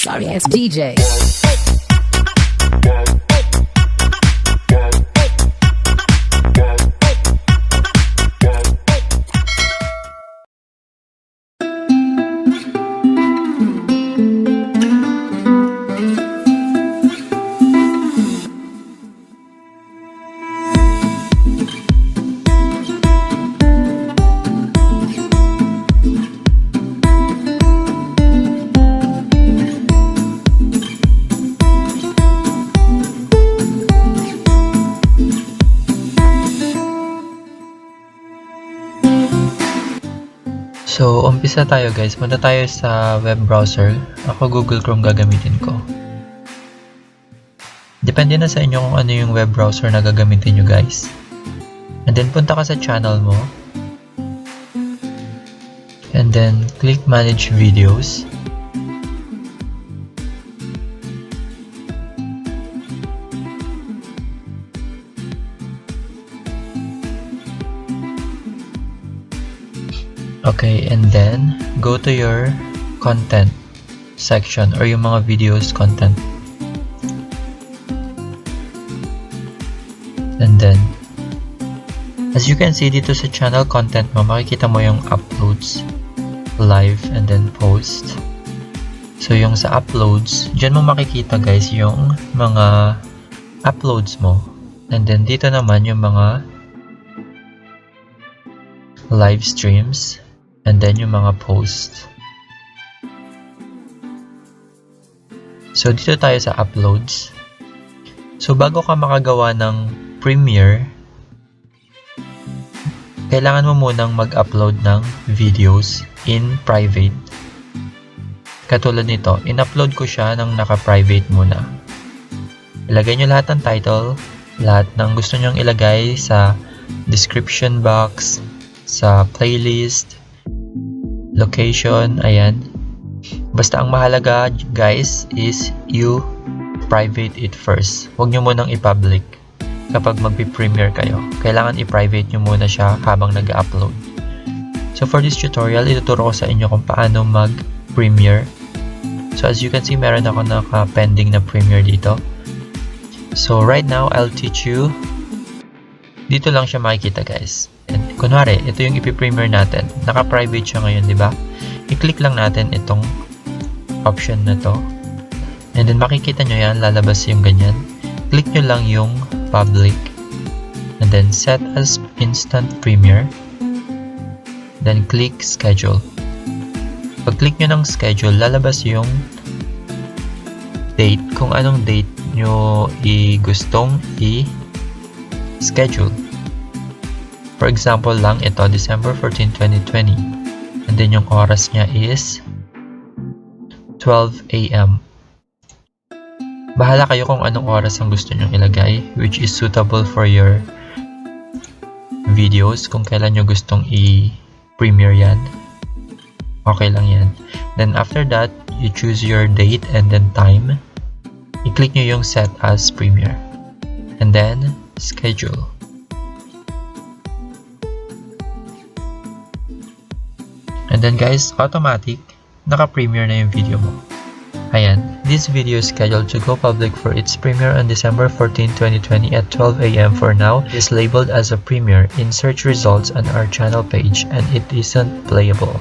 Sorry ass DJ. So, umpisa tayo guys. Punta tayo sa web browser. Ako Google Chrome gagamitin ko. Depende na sa inyo kung ano yung web browser na gagamitin nyo guys. And then, punta ka sa channel mo. And then, click Manage Videos. Okay, and then go to your content section or yung mga videos content. And then, as you can see dito sa channel content mo, makikita mo yung uploads, live, and then post. So, yung sa uploads, dyan mo makikita guys yung mga uploads mo. And then, dito naman yung mga live streams. And then yung mga posts. So, dito tayo sa uploads. So, bago ka makagawa ng Premiere, kailangan mo munang mag-upload ng videos in private. Katulad nito, in-upload ko siya ng naka-private muna. Ilagay nyo lahat ng title, lahat ng gusto nyong ilagay sa description box, sa playlist, location, ayan. Basta ang mahalaga guys is you private it first. Huwag nyo munang i-public kapag magpi-premiere kayo. Kailangan i-private nyo muna siya habang nag-upload. So for this tutorial, ituturo ko sa inyo kung paano mag-premiere. So as you can see, meron ako naka-pending na premiere dito. So right now, I'll teach you. Dito lang siya makikita guys. And kunwari, ito yung ipi-premiere natin. Naka-private siya ngayon, di ba? I-click lang natin itong option na to. And then makikita nyo yan, lalabas yung ganyan. Click nyo lang yung public. And then set as instant premiere. Then click schedule. Pag click nyo ng schedule, lalabas yung date. Kung anong date nyo gustong i-schedule. For example lang, ito, December 14, 2020. And then yung oras niya is 12 AM. Bahala kayo kung anong oras ang gusto nyong ilagay, which is suitable for your videos. Kung kailan nyo gustong i-premiere yan, okay lang yan. Then after that, you choose your date and then time. I-click nyo yung set as premiere. And then, schedule. And then guys, automatic, naka-premiere na yung video mo. Ayan, this video is scheduled to go public for its premiere on December 14, 2020 at 12 AM for now. It is labeled as a premiere in search results on our channel page and it isn't playable.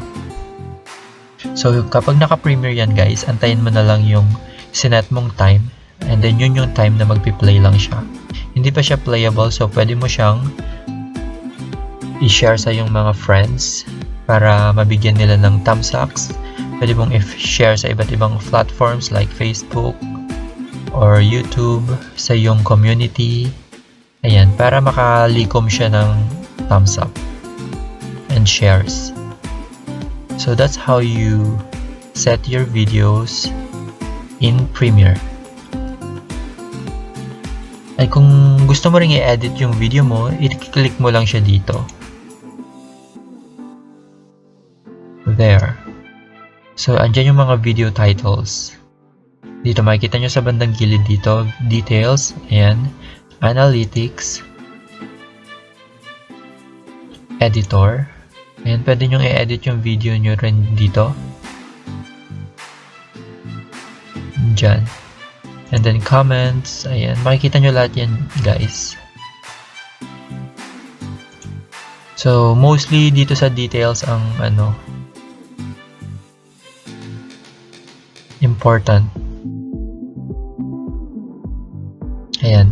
So kapag naka-premiere yan guys, antayin mo na lang yung sinet mong time and then yun yung time na magpi-play lang siya. Hindi pa siya playable, so pwede mo siyang i-share sa yung mga friends para mabigyan nila ng thumbs up. Pwede mong i-share sa iba't ibang platforms like Facebook or YouTube sa iyong community. Ayan, para makalikom siya ng thumbs up and shares. So that's how you set your videos in Premiere. Ay kung gusto mo ring i-edit yung video mo, i-click mo lang siya dito. There. So, andyan yung mga video titles. Dito, makikita nyo sa bandang gilid dito, details, ayan, analytics, editor. Ayan, pwede nyo i-edit yung video nyo rin dito. dyan. And then comments, ayan, makikita nyo lahat yan guys. So mostly dito sa details ang important. Ayan.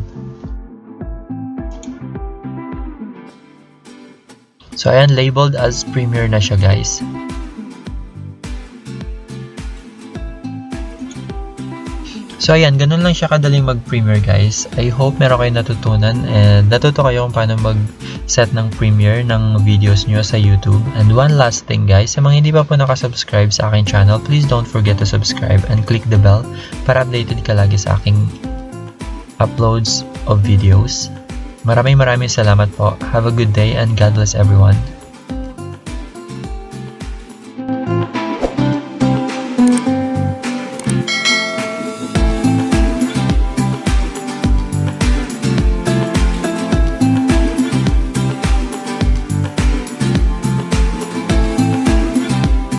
So ayan, labeled as Premiere na siya guys. So ayan, ganun lang siya kadaling mag-Premiere guys. I hope meron kayong natutunan and natuto kayo kung paano mag-set ng Premiere ng videos nyo sa YouTube. And one last thing guys, sa mga hindi pa po nakasubscribe sa aking channel, please don't forget to subscribe and click the bell para updated ka lagi sa aking uploads of videos. Maraming salamat po. Have a good day and God bless everyone.